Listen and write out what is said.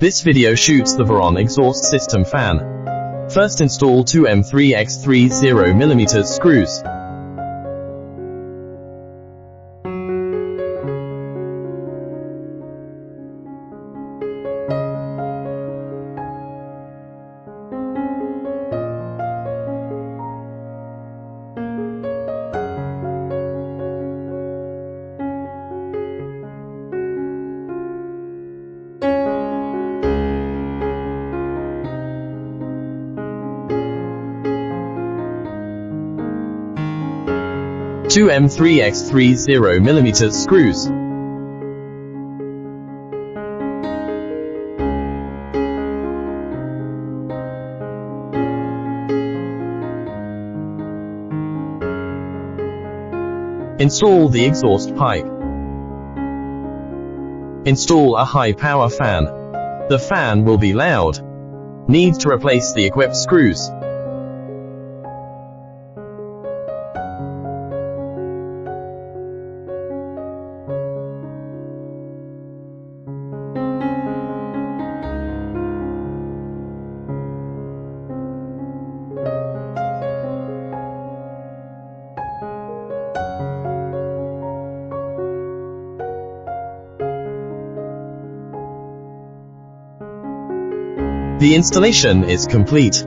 This video shoots the VORON exhaust system fan. First install two M3x30mm screws. Two M3x30mm screws. Install the exhaust pipe. Install a high-power fan. The fan will be loud. Need to replace the equipped screws. The installation is complete.